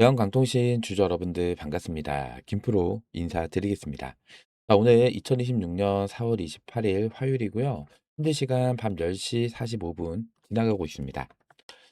대한강통신 주주 여러분들 반갑습니다. 김프로 인사드리겠습니다. 자, 오늘 2026년 4월 28일 화요일이고요. 현재 시간 밤 10시 45분 지나가고 있습니다.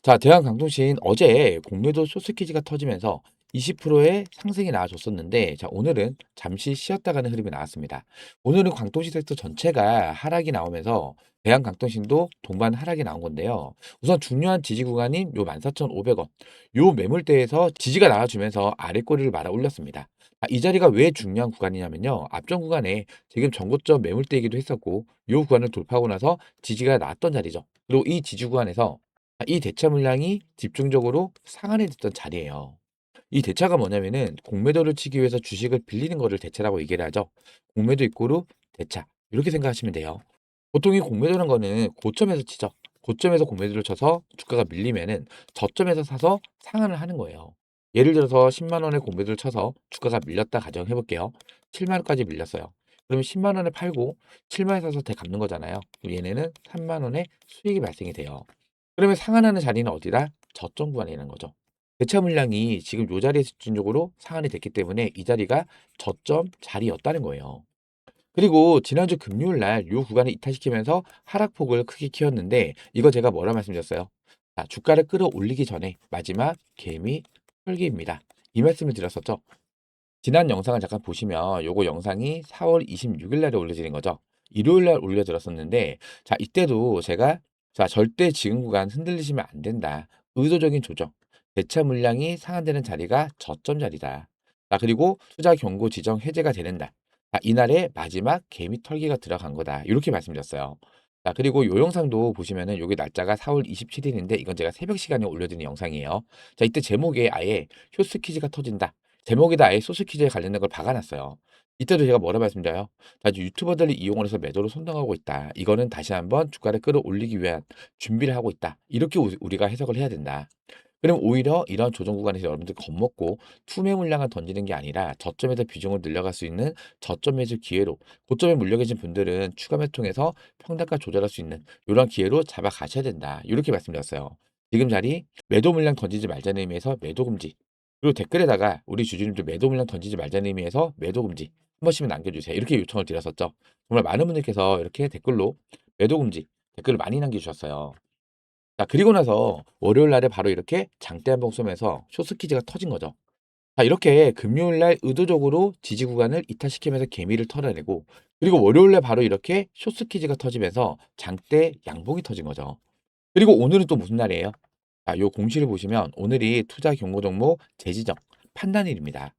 자, 대한강통신 어제 공매도 쇼스키즈가 터지면서 20%의 상승이 나와줬었는데, 자, 오늘은 잠시 쉬었다가는 흐름이 나왔습니다. 오늘은 광통시 섹터 전체가 하락이 나오면서 대한강통신도 동반 하락이 나온 건데요. 우선 중요한 지지 구간인 요 14,500원, 요 매물대에서 지지가 나와주면서 아래 꼬리를 말아 올렸습니다. 이 자리가 왜 중요한 구간이냐면요. 앞전 구간에 지금 전고점 매물대이기도 했었고, 요 구간을 돌파하고 나서 지지가 나왔던 자리죠. 그리고 이 지지 구간에서 이 대차 물량이 집중적으로 상한이 됐던 자리예요. 이 대차가 뭐냐면은 공매도를 치기 위해서 주식을 빌리는 거를 대차라고 얘기를 하죠. 공매도 이꼬르 대차. 이렇게 생각하시면 돼요. 보통 이 공매도라는 거는 고점에서 치죠. 고점에서 공매도를 쳐서 주가가 밀리면은 저점에서 사서 상한을 하는 거예요. 예를 들어서 10만 원에 공매도를 쳐서 주가가 밀렸다 가정해 볼게요. 7만 원까지 밀렸어요. 그러면 10만 원에 팔고 7만 원에 사서 대갚는 거잖아요. 그럼 얘네는 3만 원의 수익이 발생이 돼요. 그러면 상한하는 자리는 어디다? 저점 구간에 있는 거죠. 대차 물량이 지금 요 자리에 집중적으로 상한이 됐기 때문에 이 자리가 저점 자리였다는 거예요. 그리고 지난주 금요일 날 요 구간을 이탈시키면서 하락폭을 크게 키웠는데 이거 제가 뭐라 말씀드렸어요? 자, 주가를 끌어올리기 전에 마지막 개미 털기입니다. 이 말씀을 드렸었죠. 지난 영상을 잠깐 보시면 요거 영상이 4월 26일 날에 올려드린 거죠. 일요일 날 올려드렸었는데 자, 이때도 제가 자, 절대 지금 구간 흔들리시면 안 된다. 의도적인 조정. 대차 물량이 상한되는 자리가 저점 자리다. 자, 그리고 투자 경고 지정 해제가 되는다. 자, 이날의 마지막 개미 털기가 들어간 거다. 이렇게 말씀드렸어요. 자, 그리고 요 영상도 보시면은 요게 날짜가 4월 27일인데 이건 제가 새벽 시간에 올려드린 영상이에요. 자, 이때 제목에 아예 쇼스키즈가 터진다. 제목에다 아예 소스 퀴즈에 관련된 걸 박아놨어요. 이때도 제가 뭐라 말씀드려요? 자, 유튜버들이 이용을 해서 매도를 선동하고 있다. 이거는 다시 한번 주가를 끌어올리기 위한 준비를 하고 있다. 이렇게 우리가 해석을 해야 된다. 그럼 오히려 이런 조정 구간에서 여러분들 겁먹고 투매 물량을 던지는 게 아니라 저점에서 비중을 늘려갈 수 있는 저점 매수 기회로 고점에 물려 계신 분들은 추가 매통해서 평단가 조절할 수 있는 이런 기회로 잡아 가셔야 된다. 이렇게 말씀드렸어요. 지금 자리 매도 물량 던지지 말자는 의미에서 매도 금지. 그리고 댓글에다가 우리 주주님들 매도 물량 던지지 말자는 의미에서 매도 금지 한 번씩만 남겨주세요. 이렇게 요청을 드렸었죠. 정말 많은 분들께서 이렇게 댓글로 매도 금지 댓글을 많이 남겨주셨어요. 자, 그리고 나서 월요일 날에 바로 이렇게 장대 한번 쏘면서 쇼스키즈가 터진 거죠. 자, 이렇게 금요일 날 의도적으로 지지 구간을 이탈시키면서 개미를 털어내고 그리고 월요일 날 바로 이렇게 쇼스키즈가 터지면서 장대 양봉이 터진 거죠. 그리고 오늘은 또 무슨 날이에요? 자, 요 공시를 보시면 오늘이 투자 경고 종목 재지정 판단일입니다.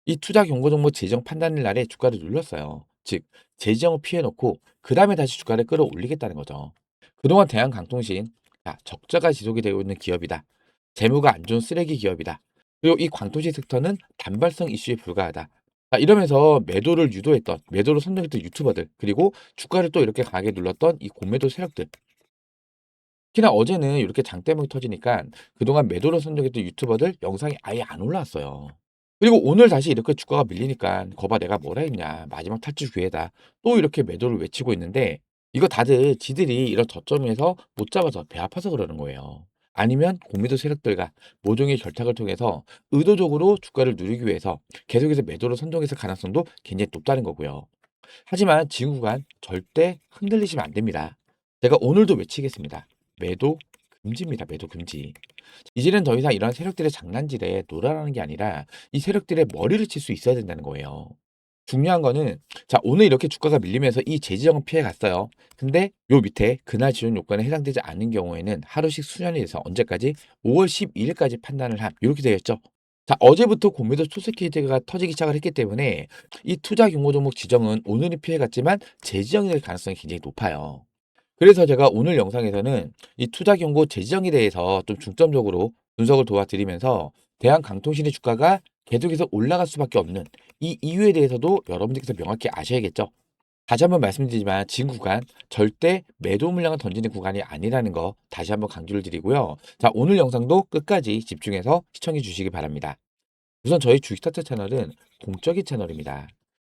이 투자 경고 종목 재지정 판단일 날에 주가를 눌렸어요. 즉 재지정을 피해 놓고 그다음에 다시 주가를 끌어올리겠다는 거죠. 그동안 대한강통신 자, 적자가 지속이 되고 있는 기업이다. 재무가 안 좋은 쓰레기 기업이다. 그리고 이 광통신 섹터는 단발성 이슈에 불과하다. 자, 이러면서 매도를 유도했던 매도를 선동했던 유튜버들 그리고 주가를 또 이렇게 강하게 눌렀던 이 공매도 세력들 특히나 어제는 이렇게 장대목이 터지니까 그동안 매도를 선정했던 유튜버들 영상이 아예 안 올라왔어요. 그리고 오늘 다시 이렇게 주가가 밀리니까 거봐 내가 뭐라 했냐 마지막 탈출 기회다 또 이렇게 매도를 외치고 있는데 이거 다들 지들이 이런 저점에서 못 잡아서 배 아파서 그러는 거예요. 아니면 공매도 세력들과 모종의 결탁을 통해서 의도적으로 주가를 누리기 위해서 계속해서 매도를 선정했을 가능성도 굉장히 높다는 거고요. 하지만 지금 구간 절대 흔들리시면 안 됩니다. 제가 오늘도 외치겠습니다. 매도 금지입니다. 매도 금지. 이제는 더 이상 이런 세력들의 장난질에 놀아나는 게 아니라 이 세력들의 머리를 칠 수 있어야 된다는 거예요. 중요한 거는 자, 오늘 이렇게 주가가 밀리면서 이 재지정은 피해 갔어요. 근데 요 밑에 그날 지원 요건에 해당되지 않는 경우에는 하루씩 수년이 돼서 언제까지 5월 12일까지 판단을 함. 이렇게 되어 있죠. 자, 어제부터 공매도 초스키즈가 터지기 시작을 했기 때문에 이 투자 경고 종목 지정은 오늘은 피해 갔지만 재지정이 될 가능성이 굉장히 높아요. 그래서 제가 오늘 영상에서는 이 투자 경고 재지정에 대해서 좀 중점적으로 분석을 도와드리면서 대한강통신의 주가가 계속해서 올라갈 수밖에 없는 이 이유에 대해서도 여러분들께서 명확히 아셔야겠죠. 다시 한번 말씀드리지만 지금 구간 절대 매도 물량을 던지는 구간이 아니라는 거 다시 한번 강조를 드리고요. 자, 오늘 영상도 끝까지 집중해서 시청해 주시기 바랍니다. 우선 저희 주식타짜 채널은 공적인 채널입니다.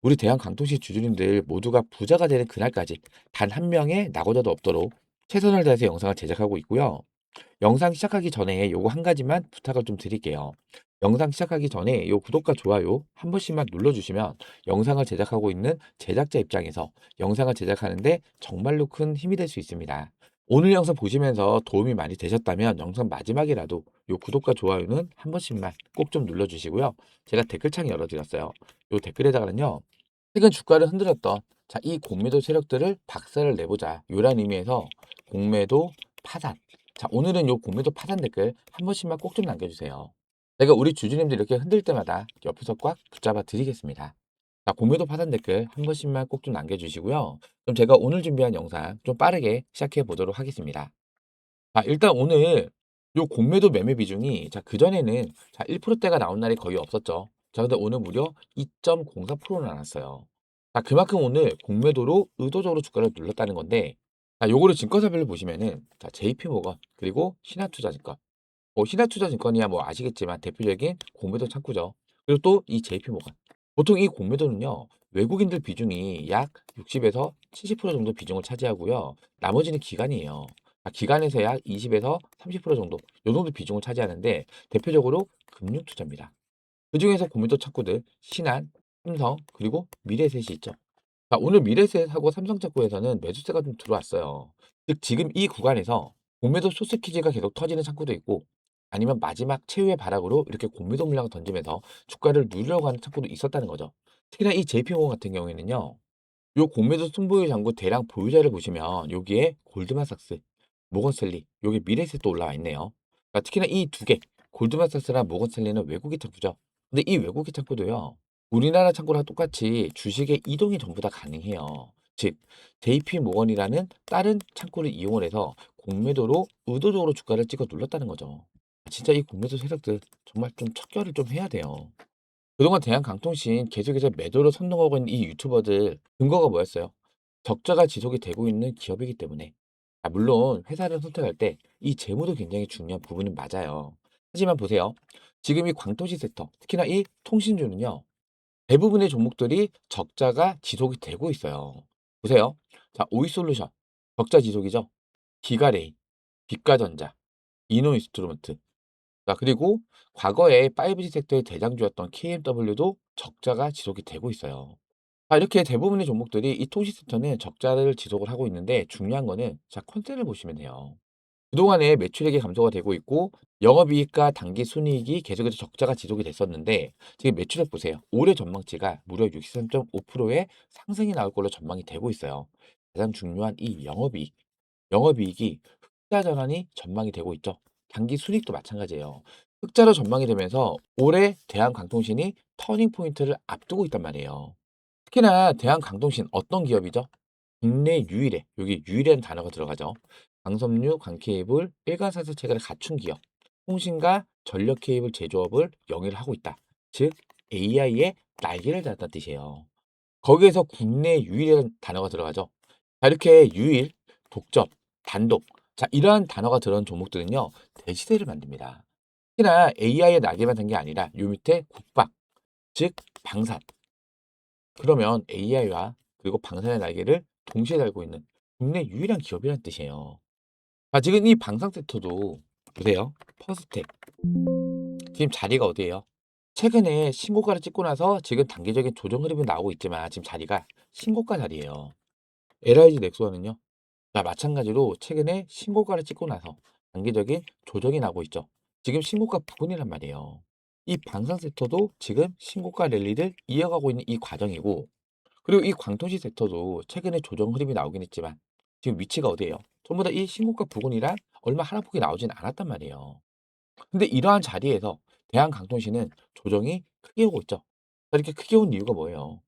우리 대한강통시 주주님들 모두가 부자가 되는 그날까지 단 한 명의 낙오자도 없도록 최선을 다해서 영상을 제작하고 있고요. 영상 시작하기 전에 요거 한 가지만 부탁을 좀 드릴게요. 영상 시작하기 전에 요 구독과 좋아요 한 번씩만 눌러주시면 영상을 제작하고 있는 제작자 입장에서 영상을 제작하는데 정말로 큰 힘이 될 수 있습니다. 오늘 영상 보시면서 도움이 많이 되셨다면 영상 마지막이라도 요 구독과 좋아요는 한 번씩만 꼭 좀 눌러주시고요. 제가 댓글창 열어드렸어요. 요 댓글에다가는요. 최근 주가를 흔들었던 이 공매도 세력들을 박살을 내보자 요란 의미에서 공매도 파산. 오늘은 요 공매도 파산 댓글 한 번씩만 꼭 좀 남겨주세요. 제가 우리 주주님들 이렇게 흔들 때마다 옆에서 꽉 붙잡아 드리겠습니다. 공매도 파산 댓글 한 번씩만 꼭 좀 남겨주시고요. 그럼 제가 오늘 준비한 영상 좀 빠르게 시작해 보도록 하겠습니다. 일단 오늘 요 공매도 매매 비중이 그전에는 1%대가 나온 날이 거의 없었죠. 근데 오늘 무려 2.04%나 나왔어요. 그만큼 오늘 공매도로 의도적으로 주가를 눌렀다는 건데 요거를 증권사별로 보시면은 JP모건 그리고 신한투자증권 신한투자증권이야 뭐 아시겠지만 대표적인 공매도 창구죠. 그리고 또 이 JP모건. 보통 이 공매도는요. 외국인들 비중이 약 60에서 70% 정도 비중을 차지하고요. 나머지는 기관이에요. 기관에서 약 20에서 30% 정도 요 정도 비중을 차지하는데 대표적으로 금융투자입니다. 그중에서 공매도 창구들 신한, 삼성, 그리고 미래에셋이 있죠. 오늘 미래에셋하고 삼성증권에서는 매수세가 좀 들어왔어요. 즉 지금 이 구간에서 공매도 소스키즈가 계속 터지는 창구도 있고 아니면 마지막 최후의 발악으로 이렇게 공매도 물량을 던지면서 주가를 누리려고 하는 창구도 있었다는 거죠. 특히나 이 JP모건 같은 경우에는요. 요 공매도 승부의 장구 대량 보유자를 보시면 여기에 골드만삭스, 모건스탠리, 여기 미래에셋도 올라와 있네요. 특히나 이 두 개, 골드만삭스랑 모건스탠리는 외국인 창구죠. 근데 이 외국인 창구도요. 우리나라 창구랑 똑같이 주식의 이동이 전부 다 가능해요. 즉, JP 모건이라는 다른 창구를 이용을 해서 공매도로 의도적으로 주가를 찍어 눌렀다는 거죠. 진짜 이 공매도 세력들 정말 좀 척결을 좀 해야 돼요. 그동안 대한강통신 계속해서 매도를 선동하고 있는 이 유튜버들 근거가 뭐였어요? 적자가 지속이 되고 있는 기업이기 때문에. 물론 회사를 선택할 때 이 재무도 굉장히 중요한 부분은 맞아요. 하지만 보세요. 지금 이 광통신 섹터, 특히나 이 통신주는요. 대부분의 종목들이 적자가 지속이 되고 있어요. 보세요. 오이솔루션, 적자 지속이죠. 기가레인, 빛가전자, 이노인스트루먼트, 그리고 과거에 5G 섹터의 대장주였던 KMW도 적자가 지속이 되고 있어요. 이렇게 대부분의 종목들이 이 통신 섹터는 적자를 지속을 하고 있는데 중요한 거는 컨셉을 보시면 돼요. 그동안에 매출액이 감소가 되고 있고 영업이익과 당기 순이익이 계속해서 적자가 지속이 됐었는데 지금 매출액 보세요. 올해 전망치가 무려 63.5%의 상승이 나올 걸로 전망이 되고 있어요. 가장 중요한 이 영업이익이 흑자 전환이 전망이 되고 있죠. 당기 순이익도 마찬가지예요. 흑자로 전망이 되면서 올해 대한강통신이 터닝 포인트를 앞두고 있단 말이에요. 특히나 대한강통신 어떤 기업이죠? 국내 유일의 여기 유일이라는 단어가 들어가죠. 강섬유, 강케이블, 일관사슬 체계를 갖춘 기업. 통신과 전력 케이블 제조업을 영위를 하고 있다. 즉 AI의 날개를 달았다는 뜻이에요. 거기에서 국내 유일이라는 단어가 들어가죠. 이렇게 유일, 독점, 단독. 이러한 단어가 들어간 종목들은요. 대시세를 만듭니다. 특히나 AI의 날개만 단 게 아니라 요 밑에 국방, 즉 방산. 그러면 AI와 그리고 방산의 날개를 동시에 달고 있는 국내 유일한 기업이라는 뜻이에요. 지금 이 방산 섹터도 보세요. 퍼스텍. 지금 자리가 어디예요? 최근에 신고가를 찍고 나서 지금 단기적인 조정 흐름이 나오고 있지만 지금 자리가 신고가 자리예요. LIG 넥스원은요. 마찬가지로 최근에 신고가를 찍고 나서 단기적인 조정이 나고 있죠. 지금 신고가 부근이란 말이에요. 이 방산 섹터도 지금 신고가 랠리를 이어가고 있는 이 과정이고 그리고 이 광통시 섹터도 최근에 조정 흐름이 나오긴 했지만 지금 위치가 어디예요? 전부 다 이 신고가 부근이랑 얼마 하락폭이 나오진 않았단 말이에요. 근데 이러한 자리에서 대한강통시는 조정이 크게 오고 있죠. 이렇게 크게 온 이유가 뭐예요?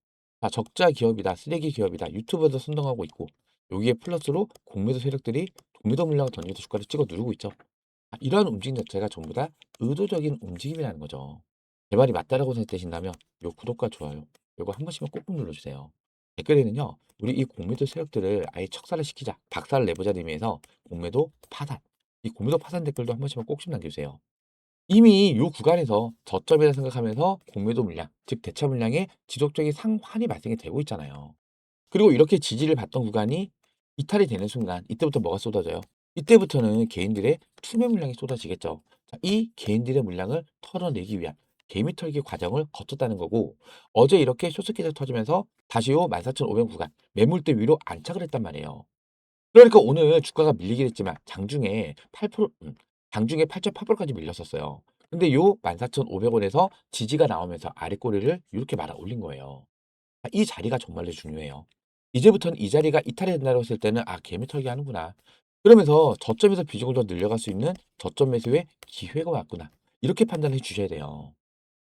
적자 기업이다, 쓰레기 기업이다, 유튜브에서 선동하고 있고 여기에 플러스로 공매도 세력들이 공매도 물량을 던지면서 주가를 찍어 누르고 있죠. 이러한 움직임 자체가 전부 다 의도적인 움직임이라는 거죠. 제 말이 맞다라고 생각되신다면 요 구독과 좋아요 요거 한 번씩만 꾹꾹 눌러주세요. 댓글에는요. 우리 이 공매도 세력들을 아예 척살을 시키자, 박살을 내보자는 의미에서 공매도 파산, 이 공매도 파산 댓글도 한 번씩만 꼭 좀 남겨주세요. 이미 요 구간에서 저점이라 생각하면서 공매도 물량, 즉 대차 물량의 지속적인 상환이 발생이 되고 있잖아요. 그리고 이렇게 지지를 받던 구간이 이탈이 되는 순간 이때부터 뭐가 쏟아져요? 이때부터는 개인들의 투매 물량이 쏟아지겠죠. 자, 이 개인들의 물량을 털어내기 위한 개미 털기 과정을 거쳤다는 거고, 어제 이렇게 쇼스케들 터지면서 다시요 14,500 구간 매물대 위로 안착을 했단 말이에요. 그러니까 오늘 주가가 밀리긴 했지만 장중에 8% 장중에 8.8%까지 밀렸었어요. 근데 요 14,500원에서 지지가 나오면서 아래 꼬리를 이렇게 말아 올린 거예요. 이 자리가 정말로 중요해요. 이제부터는 이 자리가 이탈이 된다고 했을 때는 '아 개미 털기 하는구나.' 그러면서 저점에서 비중을 더 늘려갈 수 있는 저점 매수의 기회가 왔구나. 이렇게 판단해 주셔야 돼요.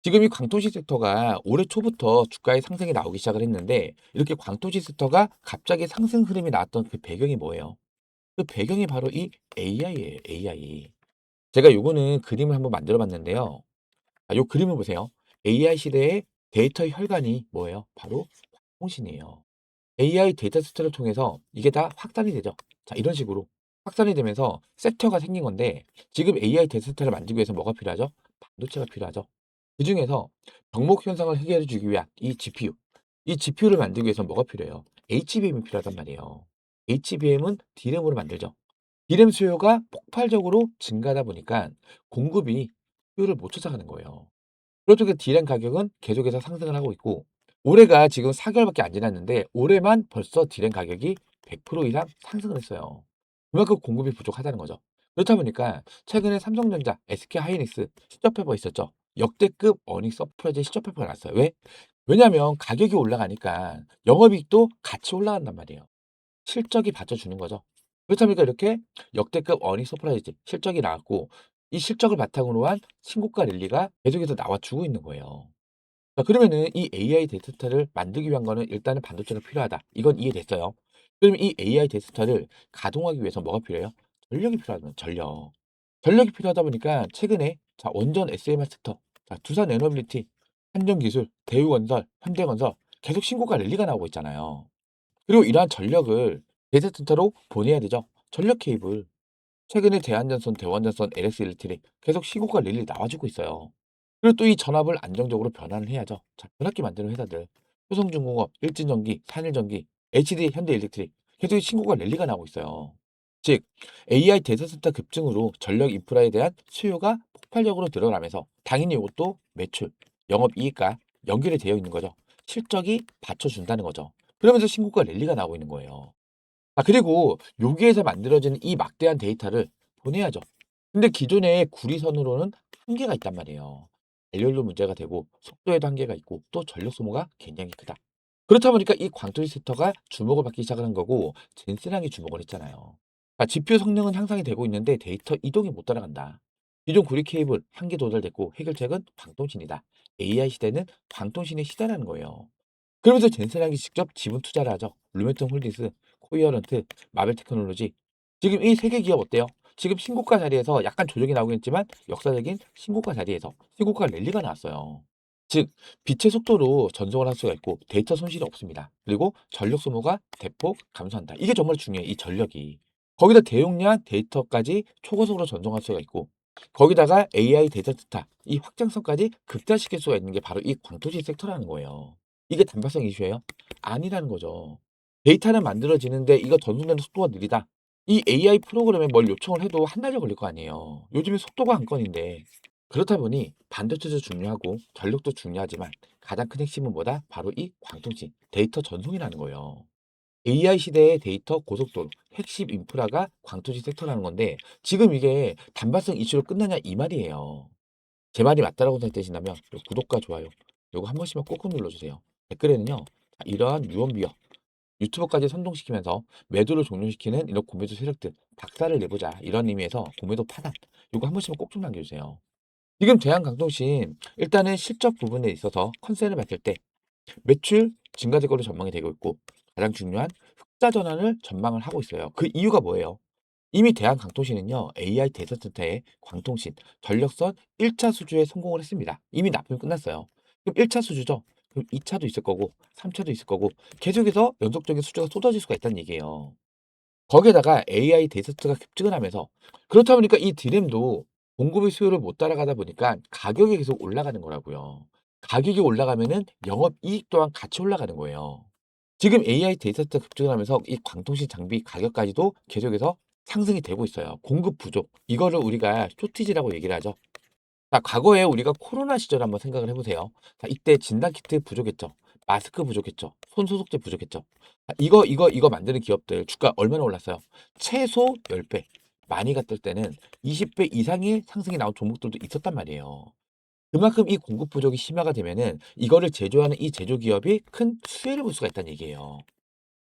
지금 이 광토시 섹터가 올해 초부터 주가의 상승이 나오기 시작을 했는데, 이렇게 광토시 sek터가 갑자기 상승 흐름이 나왔던 그 배경이 뭐예요? 그 배경이 바로 이 AI예요, AI. 제가 요거는 그림을 한번 만들어 봤는데요. 요 그림을 보세요. AI 시대의 데이터 혈관이 뭐예요? 바로 통신이에요. AI 데이터 세트를 통해서 이게 다 확산이 되죠. 자, 이런 식으로 확산이 되면서 섹터가 생긴 건데, 지금 AI 데이터 세트를 만들기 위해서 뭐가 필요하죠? 반도체가 필요하죠. 그중에서 병목 현상을 해결해 주기 위한 이 GPU, 이 GPU를 만들기 위해서 뭐가 필요해요? HBM이 필요하단 말이에요. HBM은 D램으로 만들죠. D램 수요가 폭발적으로 증가하다 보니까 공급이 수요를 못 쫓아가는 거예요. 그렇죠. 그 D램 가격은 계속해서 상승을 하고 있고, 올해가 지금 4개월밖에 안 지났는데 올해만 벌써 D램 가격이 100% 이상 상승을 했어요. 그만큼 공급이 부족하다는 거죠. 그렇다 보니까 최근에 삼성전자, SK하이닉스 실적 페퍼 있었죠. 역대급 어닝 서프라이즈 실적 페퍼가 났어요. 왜? 왜냐하면 가격이 올라가니까 영업이익도 같이 올라간단 말이에요. 실적이 받쳐주는 거죠. 그렇다 보니까 이렇게 역대급 어닝 서프라이즈 실적이 나왔고, 이 실적을 바탕으로 한 신고가 랠리가 계속해서 나와주고 있는 거예요. 자, 그러면은 이 AI 데이터를 만들기 위한 거는 일단은 반도체가 필요하다. 이건 이해됐어요. 그러면 이 AI 데이터를 가동하기 위해서 뭐가 필요해요? 전력이 필요하다. 전력. 전력이 필요하다 보니까 최근에 자 원전 SMR 섹터, 자 두산 에너빌리티, 한전기술, 대우건설, 현대건설 계속 신고가 랠리가 나오고 있잖아요. 그리고 이러한 전력을 대세 센터로 보내야 되죠. 전력 케이블. 최근에 대한전선, 대원전선, LX 일렉트릭 계속 신고가 랠리 나와주고 있어요. 그리고 또 이 전압을 안정적으로 변환을 해야죠. 자, 변압기 만드는 회사들. 효성중공업, 일진전기, 산일전기, HD 현대일렉트릭 계속 신고가 랠리가 나오고 있어요. 즉, AI 데이터센터 급증으로 전력 인프라에 대한 수요가 폭발적으로 늘어나면서 당연히 이것도 매출, 영업이익과 연결이 되어 있는 거죠. 실적이 받쳐준다는 거죠. 그러면서 신고가 랠리가 나오고 있는 거예요. 아, 그리고 여기에서 만들어지는 이 막대한 데이터를 보내야죠. 근데 기존의 구리선으로는 한계가 있단 말이에요. 발열도 문제가 되고 속도에도 한계가 있고 또 전력 소모가 굉장히 크다. 그렇다 보니까 이 광토리 섹터가 주목을 받기 시작을 한 거고, 젠슨하게 주목을 했잖아요. 아, GPU 성능은 향상이 되고 있는데 데이터 이동이 못 따라간다. 기존 구리 케이블 한계 도달됐고 해결책은 광통신이다. AI 시대는 광통신의 시대라는 거예요. 그러면서 젠슨하게 직접 지분 투자를 하죠. 루멘tum 홀딩스, 코이어런트, 마벨 테크놀로지. 지금 이 세 개 기업 어때요? 지금 신고가 자리에서 약간 조정이 나오긴 했지만 역사적인 신고가 자리에서 신고가 랠리가 나왔어요. 즉, 빛의 속도로 전송을 할 수가 있고 데이터 손실이 없습니다. 그리고 전력 소모가 대폭 감소한다. 이게 정말 중요해, 이 전력이. 거기다 대용량 데이터까지 초고속으로 전송할 수가 있고, 거기다가 AI 데이터 스타, 이 확장성까지 극대화시킬 수가 있는 게 바로 이 광토지 섹터라는 거예요. 이게 단발성 이슈예요? 아니라는 거죠. 데이터는 만들어지는데 이거 전송되는 속도가 느리다. 이 AI 프로그램에 뭘 요청을 해도 한 달이 걸릴 거 아니에요. 요즘에 속도가 한 건인데. 그렇다 보니 반도체도 중요하고 전력도 중요하지만 가장 큰 핵심은 뭐다? 바로 이 광통신, 데이터 전송이라는 거예요. AI 시대의 데이터 고속도로, 핵심 인프라가 광통신 섹터라는 건데, 지금 이게 단발성 이슈로 끝나냐 이 말이에요. 제 말이 맞다라고 생각되신다면 요 구독과 좋아요 요거 한 번씩만 꼭꼭 눌러주세요. 댓글에는요, 자, 이러한 유언비어 유튜버까지 선동시키면서 매도를 종료시키는 이런 공매도 세력들 박살을 내보자, 이런 의미에서 공매도 파단 요거 한 번씩만 꼭 좀 남겨주세요. 지금 대한강통신 일단은 실적 부분에 있어서 컨센을 봤을 때 매출 증가될 걸로 전망이 되고 있고, 가장 중요한 흑자 전환을 전망을 하고 있어요. 그 이유가 뭐예요? 이미 대한강통신은요, AI 데이터 센터의 광통신, 전력선 1차 수주에 성공을 했습니다. 이미 납품이 끝났어요. 그럼 1차 수주죠. 그럼 2차도 있을 거고, 3차도 있을 거고, 계속해서 연속적인 수주가 쏟아질 수가 있다는 얘기예요. 거기에다가 AI 데이터 센터가 급증을 하면서, 그렇다 보니까 이 디램도 공급의 수요를 못 따라가다 보니까 가격이 계속 올라가는 거라고요. 가격이 올라가면은 영업이익 또한 같이 올라가는 거예요. 지금 AI 데이터 센터 급증을 하면서 이 광통신 장비 가격까지도 계속해서 상승이 되고 있어요. 공급 부족. 이거를 우리가 쇼티지라고 얘기를 하죠. 자, 과거에 우리가 코로나 시절 한번 생각을 해 보세요. 자, 이때 진단키트 부족했죠. 마스크 부족했죠. 손소독제 부족했죠. 자, 이거 만드는 기업들 주가 얼마나 올랐어요? 최소 10배. 많이 갔을 때는 20배 이상의 상승이 나온 종목들도 있었단 말이에요. 그만큼 이 공급 부족이 심화가 되면은 이거를 제조하는 이 제조기업이 큰 수혜를 볼 수가 있다는 얘기예요.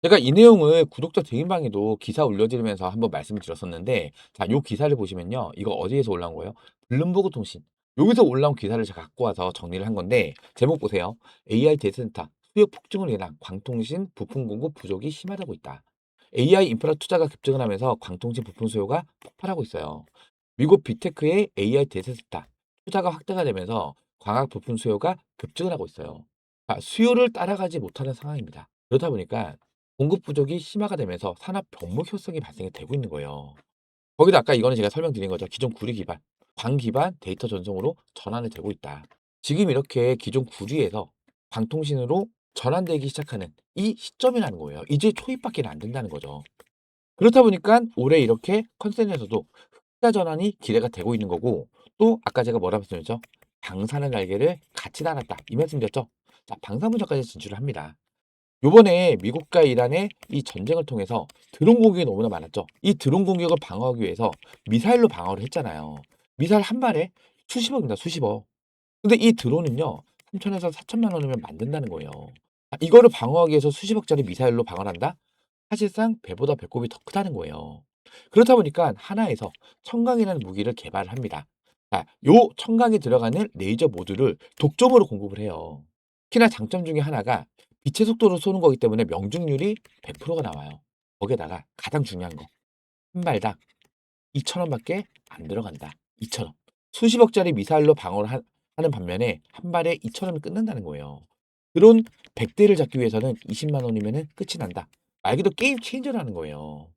제가 이 내용을 구독자 개인방에도 기사 올려드리면서 한번 말씀을 드렸었는데, 자, 요 기사를 보시면요. 이거 어디에서 올라온 거예요? 블룸버그 통신. 여기서 올라온 기사를 제가 갖고 와서 정리를 한 건데, 제목 보세요. AI 데이터센터 수요 폭증으로 인한 광통신 부품 공급 부족이 심화되고 있다. AI 인프라 투자가 급증을 하면서 광통신 부품 수요가 폭발하고 있어요. 미국 빅테크의 AI 데이터센터 투자가 확대가 되면서 광학 부품 수요가 급증을 하고 있어요. 자, 수요를 따라가지 못하는 상황입니다. 그렇다 보니까 공급 부족이 심화가 되면서 산업 병목 효성이 발생이 되고 있는 거예요. 거기다 아까 이거는 제가 설명드린 거죠. 기존 구리 기반, 광 기반 데이터 전송으로 전환이 되고 있다. 지금 이렇게 기존 구리에서 광통신으로 전환되기 시작하는 이 시점이라는 거예요. 이제 초입밖에 안 된다는 거죠. 그렇다 보니까 올해 이렇게 컨센에서도 흑자 전환이 기대가 되고 있는 거고, 또 아까 제가 뭐라 말씀드렸죠? 방사능 날개를 같이 달았다 이 말씀드렸죠? 자, 방사분야까지 진출을 합니다. 요번에 미국과 이란의 이 전쟁을 통해서 드론 공격이 너무나 많았죠. 이 드론 공격을 방어하기 위해서 미사일로 방어를 했잖아요. 미사일 한 발에 수십억입니다. 수십억. 근데 이 드론은요. 3천에서 4천만 원이면 만든다는 거예요. 이거를 방어하기 위해서 수십억짜리 미사일로 방어를 한다? 사실상 배보다 배꼽이 더 크다는 거예요. 그렇다 보니까 하나에서 청강이라는 무기를 개발을 합니다. 자, 요 청강이 들어가는 레이저 모듈을 독점으로 공급을 해요. 특히나 장점 중에 하나가 빛의 속도로 쏘는 거기 때문에 명중률이 100%가 나와요. 거기에다가 가장 중요한 거, 한 발당 2,000원밖에 안 들어간다. 2,000원. 수십억짜리 미사일로 방어를 하는 반면에 한 발에 2,000원이 끝난다는 거예요. 드론 100대를 잡기 위해서는 20만 원이면 끝이 난다. 말 그대로 게임 체인저라는 거예요.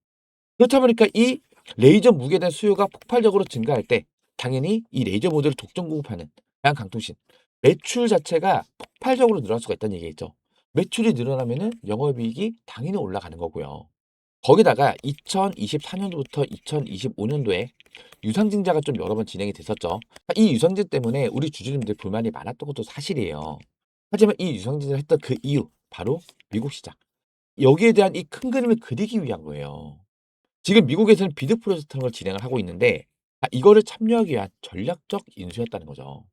그렇다 보니까 이 레이저 무게에 대한 수요가 폭발적으로 증가할 때 당연히 이 레이저 모듈을 독점 공급하는 대한강통신 매출 자체가 폭발적으로 늘어날 수가 있다는 얘기겠죠. 매출이 늘어나면은 영업이익이 당연히 올라가는 거고요. 거기다가 2024년도부터 2025년도에 유상증자가 좀 여러 번 진행이 됐었죠. 이 유상증 때문에 우리 주주님들 불만이 많았던 것도 사실이에요. 하지만 이 유상증자를 했던 그 이유, 바로 미국 시장. 여기에 대한 이 큰 그림을 그리기 위한 거예요. 지금 미국에서는 비드 프로젝트라는 걸 진행을 하고 있는데, 이거를 참여하기 위한 전략적 인수였다는 거죠.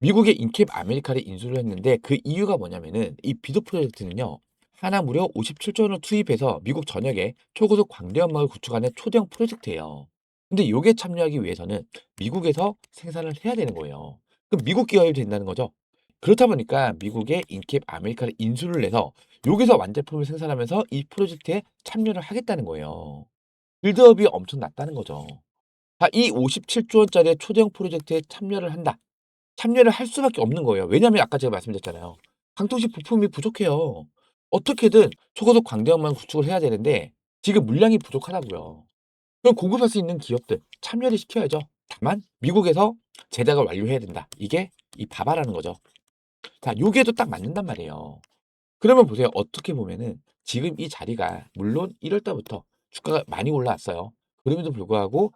미국의 인캡 아메리카를 인수를 했는데 그 이유가 뭐냐면은 이 비드 프로젝트는요. 하나 무려 57조 원을 투입해서 미국 전역에 초고속 광대연막을 구축하는 초대형 프로젝트예요. 근데 요게 참여하기 위해서는 미국에서 생산을 해야 되는 거예요. 그럼 미국 기업이 된다는 거죠. 그렇다 보니까 미국의 인캡 아메리카를 인수를 해서 여기서 완제품을 생산하면서 이 프로젝트에 참여를 하겠다는 거예요. 빌드업이 엄청 낮다는 거죠. 이 57조 원짜리 초대형 프로젝트에 참여를 한다. 참여를 할 수밖에 없는 거예요. 왜냐하면 아까 제가 말씀드렸잖아요. 강통식 부품이 부족해요. 어떻게든 초고속 광대역만 구축을 해야 되는데 지금 물량이 부족하다고요. 그럼 공급할 수 있는 기업들 참여를 시켜야죠. 다만 미국에서 제작을 완료해야 된다. 이게 이 바바라는 거죠. 자, 요게도 딱 맞는단 말이에요. 그러면 보세요. 어떻게 보면은 지금 이 자리가 물론 1월 달부터 주가가 많이 올라왔어요. 그럼에도 불구하고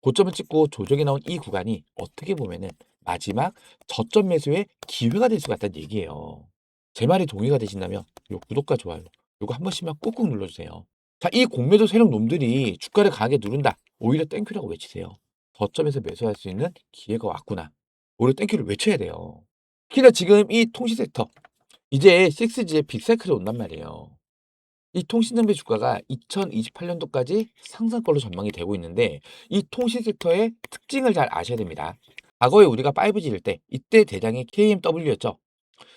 고점을 찍고 조정이 나온 이 구간이 어떻게 보면은 마지막 저점 매수의 기회가 될 수가 있다는 얘기예요. 제 말이 동의가 되신다면 요 구독과 좋아요 요거 한 번씩만 꾹꾹 눌러주세요. 자, 이 공매도 세력 놈들이 주가를 강하게 누른다. 오히려 땡큐라고 외치세요. 저점에서 매수할 수 있는 기회가 왔구나. 오히려 땡큐를 외쳐야 돼요. 특히나 지금 이 통신 섹터 이제 6G의 빅사이클이 온단 말이에요. 이 통신장비 주가가 2028년도까지 상승권으로 전망이 되고 있는데 이 통신 섹터의 특징을 잘 아셔야 됩니다. 과거에 우리가 5G일 때 이때 대장이 KMW였죠.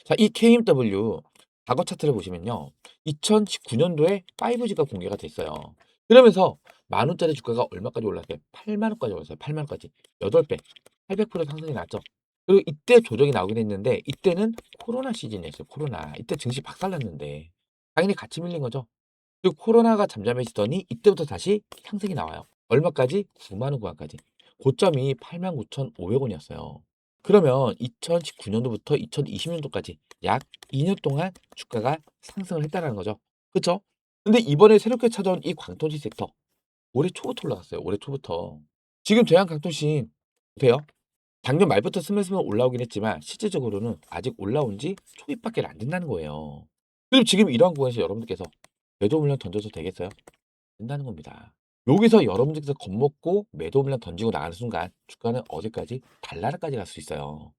자, 이 KMW 과거 차트를 보시면요. 2019년도에 5G가 공개가 됐어요. 그러면서 만 원짜리 주가가 얼마까지 올랐어요? 8만 원까지 올랐어요. 8만 원까지. 8배. 800% 상승이 났죠. 그리고 이때 조정이 나오긴 했는데 이때는 코로나 시즌이었어요. 코로나. 이때 증시 박살났는데 당연히 같이 밀린 거죠. 그리고 코로나가 잠잠해지더니 이때부터 다시 상승이 나와요. 얼마까지? 9만 원 구간까지. 고점이 89,500원이었어요. 그러면 2019년도부터 2020년도까지 약 2년 동안 주가가 상승을 했다는 거죠. 그쵸? 근데 이번에 새롭게 찾아온 이 광통지 섹터 올해 초부터 올라갔어요. 올해 초부터. 지금 대한 강통신 보세요. 작년 말부터 스물스물 올라오긴 했지만 실질적으로는 아직 올라온 지 초입밖에 안 된다는 거예요. 그럼 지금 이러한 구간에서 여러분들께서 매도 물량 던져도 되겠어요? 된다는 겁니다. 여기서 여러분들께서 겁먹고 매도 물량 던지고 나가는 순간 주가는 어디까지 달나라까지 갈 수 있어요.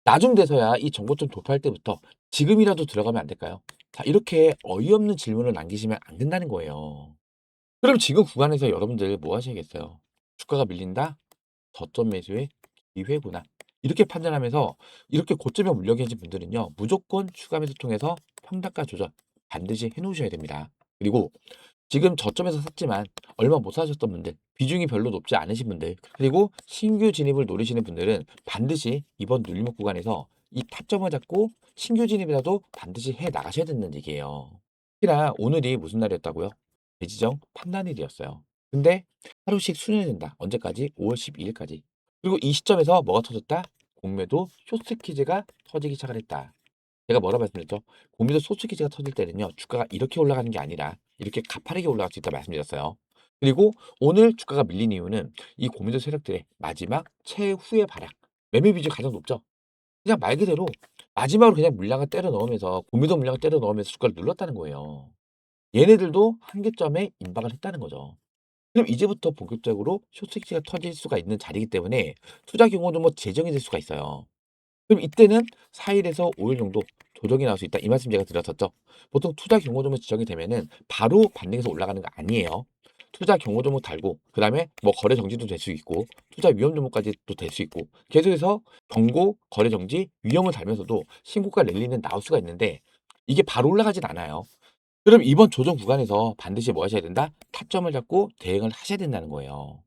나중 돼서야 이 정고점 돌파할 때부터 지금이라도 들어가면 안 될까요? 자, 이렇게 어이없는 질문을 남기시면 안 된다는 거예요. 그럼 지금 구간에서 여러분들 뭐 하셔야겠어요? 주가가 밀린다? 저점 매수의 기회구나. 이렇게 판단하면서 이렇게 고점에 물려 계신 분들은요. 무조건 추가 매수 통해서 평단가 조절 반드시 해 놓으셔야 됩니다. 그리고 지금 저점에서 샀지만 얼마 못 사셨던 분들, 비중이 별로 높지 않으신 분들, 그리고 신규 진입을 노리시는 분들은 반드시 이번 눌림목 구간에서 이 타점을 잡고 신규 진입이라도 반드시 해 나가셔야 된다는 얘기예요. 특히나 오늘이 무슨 날이었다고요? 대지정 판단일이었어요. 근데 하루씩 순회된다 언제까지? 5월 12일까지. 그리고 이 시점에서 뭐가 터졌다? 공매도 쇼스키즈가 터지기 시작을 했다. 제가 뭐라 말씀드렸죠? 공매도 쇼스키즈가 터질 때는요. 주가가 이렇게 올라가는 게 아니라 이렇게 가파르게 올라갈 수 있다 말씀드렸어요. 그리고 오늘 주가가 밀린 이유는 이 공매도 세력들의 마지막 최후의 발악. 매매 비중이 가장 높죠. 그냥 말 그대로 마지막으로 그냥 물량을 때려 넣으면서 공매도 물량을 때려 넣으면서 주가를 눌렀다는 거예요. 얘네들도 한계점에 임박을 했다는 거죠. 그럼 이제부터 본격적으로 쇼트키가 터질 수가 있는 자리이기 때문에 투자 경고도 뭐 재정이 될 수가 있어요. 그럼 이때는 4일에서 5일 정도 조정이 나올 수 있다. 이 말씀 제가 드렸었죠. 보통 투자 경고점을 지정이 되면은 바로 반등해서 올라가는 거 아니에요. 투자 경고점을 달고 그다음에 뭐 거래 정지도 될 수 있고 투자 위험 종목까지도 될 수 있고 계속해서 경고, 거래 정지, 위험을 달면서도 신고가 랠리는 나올 수가 있는데 이게 바로 올라가진 않아요. 그럼 이번 조정 구간에서 반드시 뭐 하셔야 된다? 타점을 잡고 대응을 하셔야 된다는 거예요.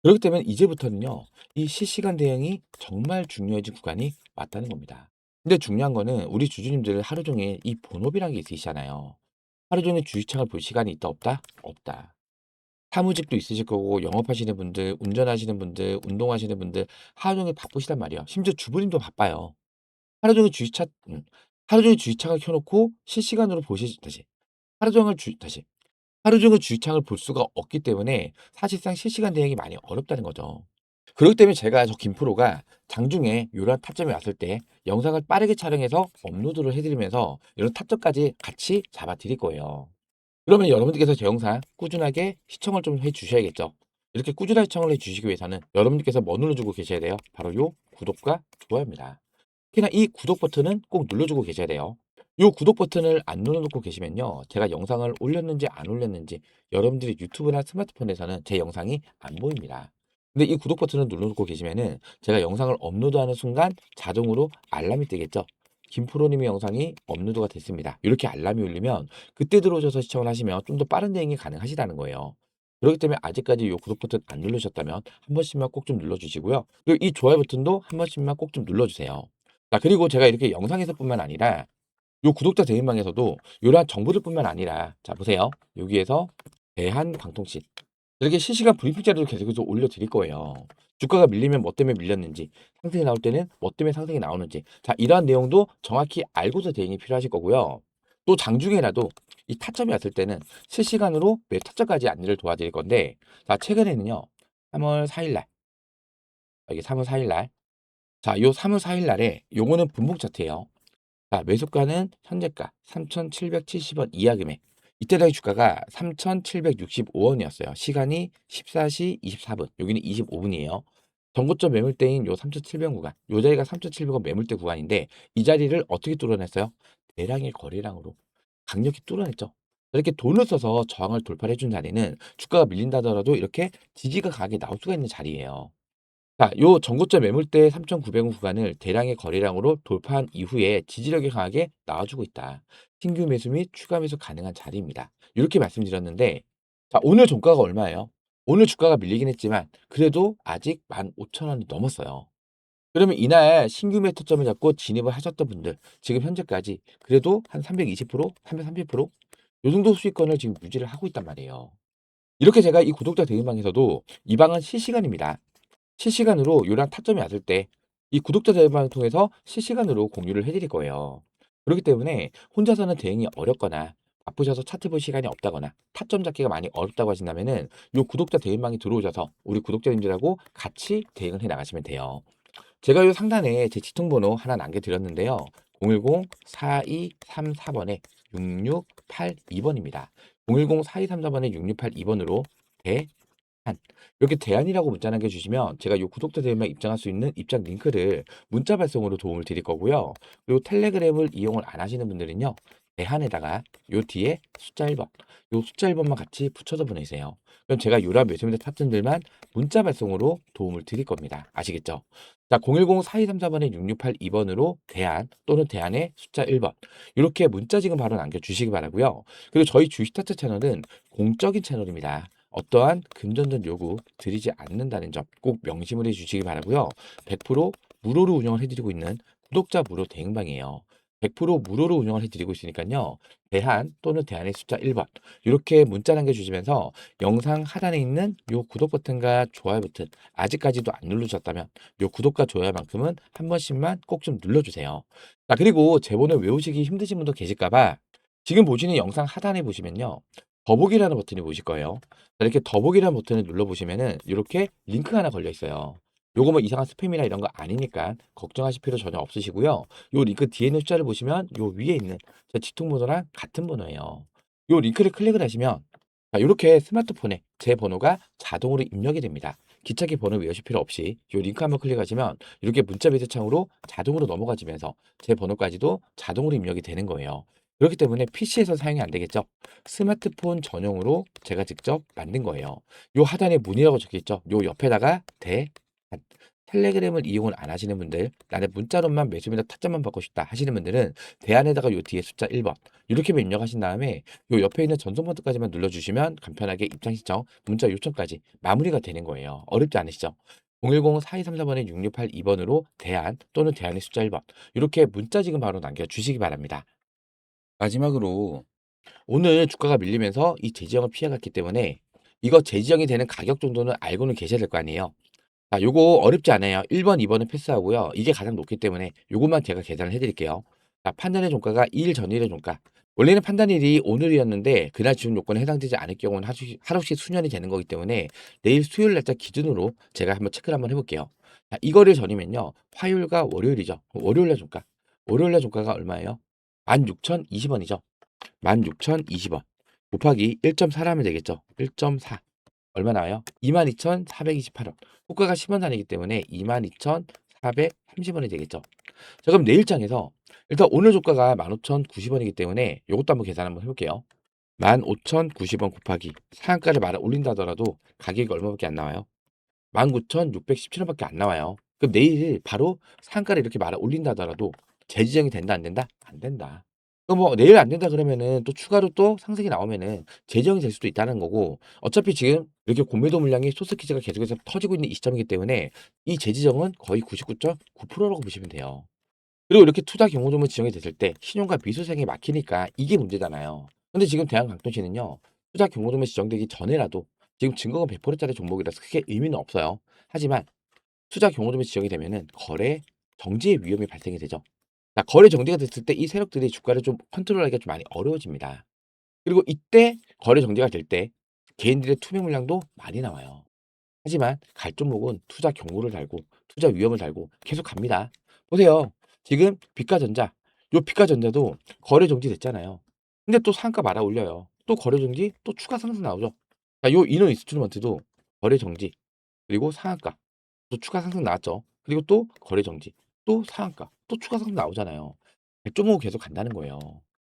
그렇기 때문에 이제부터는요. 이 실시간 대응이 정말 중요해진 구간이 왔다는 겁니다. 근데 중요한 거는 우리 주주님들 하루 종일 이 본업이라는 게 있으시잖아요. 하루 종일 주식창을 볼 시간이 있다 없다? 없다. 사무직도 있으실 거고 영업하시는 분들, 운전하시는 분들, 운동하시는 분들 하루 종일 바쁘시단 말이에요. 심지어 주부님도 바빠요. 하루 종일 주식차 하루 종일 주식창을 켜 놓고 실시간으로 보시 다시 하루 종일 주 다시 하루 종일 주식창을 볼 수가 없기 때문에 사실상 실시간 대응이 많이 어렵다는 거죠. 그렇기 때문에 제가 저 김프로가 장중에 이런 타점이 왔을 때 영상을 빠르게 촬영해서 업로드를 해드리면서 이런 타점까지 같이 잡아 드릴 거예요. 그러면 여러분들께서 제 영상 꾸준하게 시청을 좀 해 주셔야겠죠. 이렇게 꾸준하게 시청을 해 주시기 위해서는 여러분들께서 뭐 눌러주고 계셔야 돼요? 바로 요 구독과 좋아요입니다. 특히나 이 구독 버튼은 꼭 눌러주고 계셔야 돼요. 이 구독 버튼을 안 눌러놓고 계시면요. 제가 영상을 올렸는지 안 올렸는지 여러분들이 유튜브나 스마트폰에서는 제 영상이 안 보입니다. 근데 이 구독 버튼을 눌러놓고 계시면은 제가 영상을 업로드하는 순간 자동으로 알람이 뜨겠죠. 김프로님의 영상이 업로드가 됐습니다. 이렇게 알람이 울리면 그때 들어오셔서 시청을 하시면 좀 더 빠른 대응이 가능하시다는 거예요. 그렇기 때문에 아직까지 이 구독 버튼 안 누르셨다면 한 번씩만 꼭 좀 눌러주시고요. 그리고 이 좋아요 버튼도 한 번씩만 꼭 좀 눌러주세요. 자, 그리고 제가 이렇게 영상에서뿐만 아니라 요 구독자 대리망에서도 요런 정보들뿐만 아니라 자 보세요. 여기에서 대한방통신 이렇게 실시간 브리핑 자료도 계속해서 올려드릴 거예요. 주가가 밀리면 뭐 때문에 밀렸는지, 상승이 나올 때는 뭐 때문에 상승이 나오는지, 자 이러한 내용도 정확히 알고서 대응이 필요하실 거고요. 또 장중에라도 이 타점이 왔을 때는 실시간으로 매 타점까지 안내를 도와드릴 건데, 자 최근에는요 3월 4일 날, 이게 3월 4일 날, 자 요 3월 4일 날에 요거는 분봉 차트예요. 자, 매수가는 현재가 3,770원 이하 금액. 이때 당시 주가가 3,765원이었어요. 시간이 14시 24분. 여기는 25분이에요. 전고점 매물대인 요 3,700원 구간. 요 자리가 3,700원 매물대 구간인데 이 자리를 어떻게 뚫어냈어요? 대량의 거래량으로 강력히 뚫어냈죠. 이렇게 돈을 써서 저항을 돌파해 준 자리는 주가가 밀린다 하더라도 이렇게 지지가 강하게 나올 수가 있는 자리예요. 자, 요 전고점 매물대 3,900원 구간을 대량의 거래량으로 돌파한 이후에 지지력이 강하게 나와주고 있다. 신규 매수 및 추가 매수 가능한 자리입니다. 이렇게 말씀드렸는데, 자, 오늘 종가가 얼마예요? 오늘 주가가 밀리긴 했지만, 그래도 아직 15,000원이 넘었어요. 그러면 이날 신규 매수점을 잡고 진입을 하셨던 분들, 지금 현재까지 그래도 한 320%, 330%? 요 정도 수익권을 지금 유지를 하고 있단 말이에요. 이렇게 제가 이 구독자 대응방에서도 이 방은 실시간입니다. 실시간으로 요런 타점이 왔을 때 이 구독자 대화방을 통해서 실시간으로 공유를 해 드릴 거예요. 그렇기 때문에 혼자서는 대응이 어렵거나 바쁘셔서 차트 볼 시간이 없다거나 타점 잡기가 많이 어렵다고 하신다면은 요 구독자 대인방에 들어오셔서 우리 구독자님들하고 같이 대응을 해 나가시면 돼요. 제가 요 상단에 제 지통번호 하나 남겨드렸는데요. 010-4234번에 6682번입니다. 010-4234번에 6682번으로 한 이렇게 대안이라고 문자 남겨주시면 제가 요 구독자들만 입장할 수 있는 입장 링크를 문자 발송으로 도움을 드릴 거고요. 그리고 텔레그램을 이용을 안 하시는 분들은요. 대안에다가 요 뒤에 숫자 1번, 요 숫자 1번만 같이 붙여서 보내세요. 그럼 제가 요런 매수매도 탑승들만 문자 발송으로 도움을 드릴 겁니다. 아시겠죠? 자, 010-4234번에 6682번으로 대안 또는 대안의 숫자 1번 이렇게 문자 지금 바로 남겨주시기 바라고요. 그리고 저희 주식스타트 채널은 공적인 채널입니다. 어떠한 금전전 요구 드리지 않는다는 점 꼭 명심을 해주시기 바라고요. 100% 무료로 운영을 해드리고 있는 구독자 무료 대응방이에요. 100% 무료로 운영을 해드리고 있으니까요. 대한 또는 대한의 숫자 1번 이렇게 문자 남겨주시면서 영상 하단에 있는 요 구독 버튼과 좋아요 버튼 아직까지도 안 누르셨다면 요 구독과 좋아요만큼은 한 번씩만 꼭 좀 눌러주세요. 자, 그리고 제 번호 외우시기 힘드신 분도 계실까봐 지금 보시는 영상 하단에 보시면요. 더보기라는 버튼이 보이실 거예요. 자, 이렇게 더보기라는 버튼을 눌러보시면은 이렇게 링크가 하나 걸려 있어요. 요거 뭐 이상한 스팸이나 이런 거 아니니까 걱정하실 필요 전혀 없으시고요. 요 링크 뒤에 있는 숫자를 보시면 요 위에 있는 제 지통 번호랑 같은 번호예요. 요 링크를 클릭을 하시면 자, 요렇게 스마트폰에 제 번호가 자동으로 입력이 됩니다. 기차기 번호 외우실 필요 없이 요 링크 한번 클릭하시면 이렇게 문자 메시지 창으로 자동으로 넘어가지면서 제 번호까지도 자동으로 입력이 되는 거예요. 그렇기 때문에 PC에서 사용이 안 되겠죠. 스마트폰 전용으로 제가 직접 만든 거예요. 요 하단에 문의라고 적혀 있죠. 요 옆에다가 텔레그램을 이용을 안 하시는 분들, 나는 문자로만 매수매도 타점만 받고 싶다 하시는 분들은 대안에다가 요 뒤에 숫자 1번 이렇게만 입력하신 다음에 요 옆에 있는 전송 버튼까지만 눌러주시면 간편하게 입장 신청, 문자 요청까지 마무리가 되는 거예요. 어렵지 않으시죠? 010-4234번에 6682번으로 대안 또는 대안의 숫자 1번 이렇게 문자 지금 바로 남겨주시기 바랍니다. 마지막으로 오늘 주가가 밀리면서 이 재지형을 피해갔기 때문에 이거 재지형이 되는 가격 정도는 알고는 계셔야 될 거 아니에요. 자, 요거 어렵지 않아요. 1번, 2번은 패스하고요. 이게 가장 높기 때문에 요것만 제가 계산을 해드릴게요. 자, 판단의 종가가 2일 전일의 종가. 원래는 판단일이 오늘이었는데 그날 지금 요건에 해당되지 않을 경우는 하루씩 수년이 되는 거기 때문에 내일 수요일 날짜 기준으로 제가 한번 체크를 한번 해볼게요. 자, 이거를 전이면요. 화요일과 월요일이죠. 월요일 날 종가. 월요일 날 종가가 얼마예요? 16,020원이죠. 16,020원 곱하기 1.4라면 되겠죠. 1.4 얼마 나와요? 22,428원. 호가가 10원 단위이기 때문에 22,430원이 되겠죠. 자, 그럼 내일장에서 일단 오늘 주가가 15,090원이기 때문에 이것도 한번 계산 한번 해볼게요. 15,090원 곱하기 상한가를 말아 올린다 하더라도 가격이 얼마밖에 안 나와요? 19,617원밖에 안 나와요. 그럼 내일 바로 상한가를 이렇게 말아 올린다 하더라도 재지정이 된다 안 된다? 안 된다. 그럼 뭐 내일 안 된다 그러면은 또 추가로 또 상승이 나오면은 재정이 될 수도 있다는 거고 어차피 지금 이렇게 공매도 물량이 소스키즈가 계속해서 터지고 있는 이 시점이기 때문에 이 재지정은 거의 99.9%라고 보시면 돼요. 그리고 이렇게 투자 경고점을 지정이 됐을 때 신용과 미수생이 막히니까 이게 문제잖아요. 근데 지금 대한강통시는요. 투자 경고점이 지정되기 전에라도 지금 증거가 100%짜리 종목이라서 크게 의미는 없어요. 하지만 투자 경고점이 지정이 되면은 거래 정지의 위험이 발생이 되죠. 자, 거래 정지가 됐을 때 이 세력들이 주가를 좀 컨트롤하기가 좀 많이 어려워집니다. 그리고 이때 거래 정지가 될 때 개인들의 투명 물량도 많이 나와요. 하지만 갈 종목은 투자 경고를 달고 투자 위험을 달고 계속 갑니다. 보세요. 지금 비가전자, 요 비가전자도 거래 정지 됐잖아요. 근데 또 상가 말아 올려요. 또 거래 정지, 또 추가 상승 나오죠. 자, 요 이노 인스트루먼트도 거래 정지, 그리고 상한가, 또 추가 상승 나왔죠. 그리고 또 거래 정지, 또 상한가, 또 추가 상승 나오잖아요. 백종목 계속 간다는 거예요.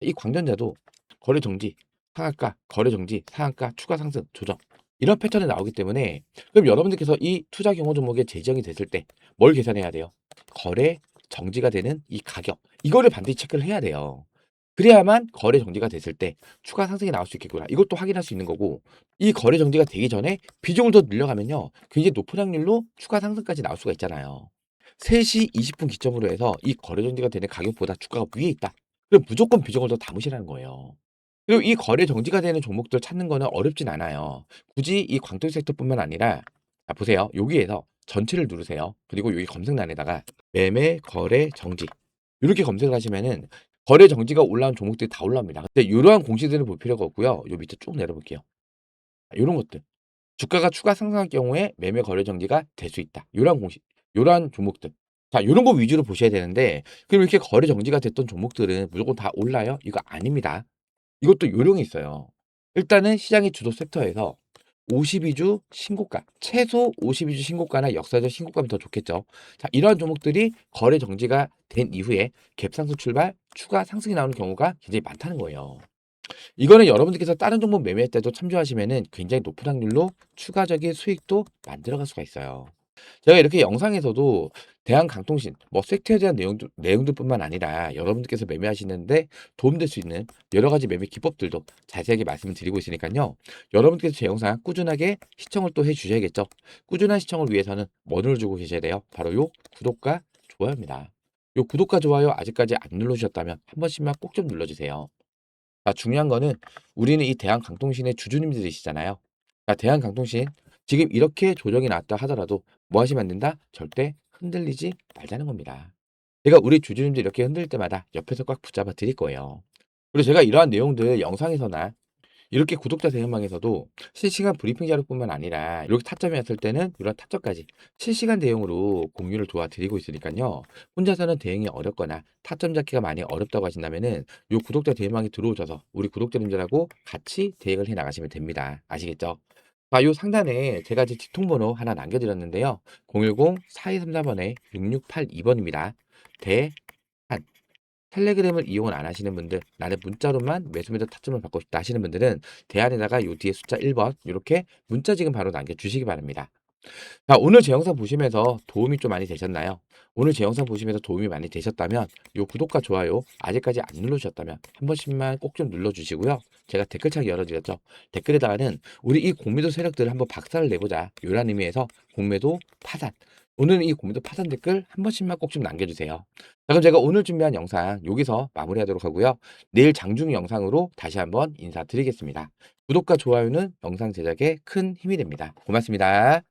이 광전자도 거래 정지, 상한가, 거래 정지, 상한가, 추가 상승, 조정 이런 패턴이 나오기 때문에 그럼 여러분들께서 이 투자 경고 종목에 재정이 됐을 때 뭘 계산해야 돼요? 거래 정지가 되는 이 가격 이거를 반드시 체크를 해야 돼요. 그래야만 거래 정지가 됐을 때 추가 상승이 나올 수 있겠구나. 이것도 확인할 수 있는 거고 이 거래 정지가 되기 전에 비중을 더 늘려가면요. 굉장히 높은 확률로 추가 상승까지 나올 수가 있잖아요. 3시 20분 기점으로 해서 이 거래 정지가 되는 가격보다 주가가 위에 있다. 그럼 무조건 비중을 더 담으시라는 거예요. 그리고 이 거래 정지가 되는 종목들 찾는 거는 어렵진 않아요. 굳이 이 광동 섹터뿐만 아니라 자, 보세요. 여기에서 전체를 누르세요. 그리고 여기 검색란에다가 매매 거래 정지 이렇게 검색을 하시면은 거래 정지가 올라온 종목들이 다 올라옵니다. 근데 요러한 공시들은 볼 필요가 없고요. 요 밑에 쭉 내려볼게요. 요런 것들. 주가가 추가 상승할 경우에 매매 거래 정지가 될 수 있다. 요러한 공시, 요러한 종목들. 자, 요런 거 위주로 보셔야 되는데, 그럼 이렇게 거래 정지가 됐던 종목들은 무조건 다 올라요? 이거 아닙니다. 이것도 요령이 있어요. 일단은 시장의 주도 섹터에서 52주 신고가, 최소 52주 신고가나 역사적 신고가면 더 좋겠죠. 자, 이러한 종목들이 거래 정지가 된 이후에 갭상승 출발, 추가 상승이 나오는 경우가 굉장히 많다는 거예요. 이거는 여러분들께서 다른 종목 매매할 때도 참조하시면은 굉장히 높은 확률로 추가적인 수익도 만들어갈 수가 있어요. 제가 이렇게 영상에서도 대한강통신, 뭐 섹터에 대한 내용들뿐만 아니라 여러분들께서 매매하시는데 도움될 수 있는 여러 가지 매매 기법들도 자세하게 말씀을 드리고 있으니까요. 여러분께서 제 영상 꾸준하게 시청을 또 해주셔야겠죠. 꾸준한 시청을 위해서는 뭐 눌러주고 계셔야 돼요? 바로 요 구독과 좋아요입니다. 요 구독과 좋아요 아직까지 안 눌러주셨다면 한 번씩만 꼭 좀 눌러주세요. 중요한 거는 우리는 이 대한강통신의 주주님들이시잖아요. 대한강통신 지금 이렇게 조정이 났다 하더라도 뭐 하시면 안 된다? 절대 흔들리지 말자는 겁니다. 제가 우리 주주님들 이렇게 흔들 때마다 옆에서 꽉 붙잡아 드릴 거예요. 그리고 제가 이러한 내용들 영상에서나 이렇게 구독자 대응방에서도 실시간 브리핑 자료뿐만 아니라 이렇게 타점이 왔을 때는 이런 타점까지 실시간 대응으로 공유를 도와드리고 있으니까요. 혼자서는 대응이 어렵거나 타점 잡기가 많이 어렵다고 하신다면은 요 구독자 대응방에 들어오셔서 우리 구독자님들하고 같이 대응을 해 나가시면 됩니다. 아시겠죠? 요 상단에 제가 제 직통번호 하나 남겨드렸는데요. 010-4234번에 6682번입니다. 대 텔레그램을 이용을 안 하시는 분들, 나는 문자로만 매수매도 타점을 받고 싶다 하시는 분들은 대안에다가 요 뒤에 숫자 1번 이렇게 문자 지금 바로 남겨주시기 바랍니다. 자, 오늘 제 영상 보시면서 도움이 좀 많이 되셨나요? 오늘 제 영상 보시면서 도움이 많이 되셨다면 요 구독과 좋아요 아직까지 안 눌러주셨다면 한 번씩만 꼭 좀 눌러주시고요. 제가 댓글창 열어드렸죠. 댓글에다가는 우리 이 공매도 세력들을 한번 박살을 내보자. 요런 의미에서 공매도 파산. 오늘 이 공매도 파산 댓글 한 번씩만 꼭 좀 남겨주세요. 자, 그럼 제가 오늘 준비한 영상 여기서 마무리하도록 하고요. 내일 장중 영상으로 다시 한번 인사드리겠습니다. 구독과 좋아요는 영상 제작에 큰 힘이 됩니다. 고맙습니다.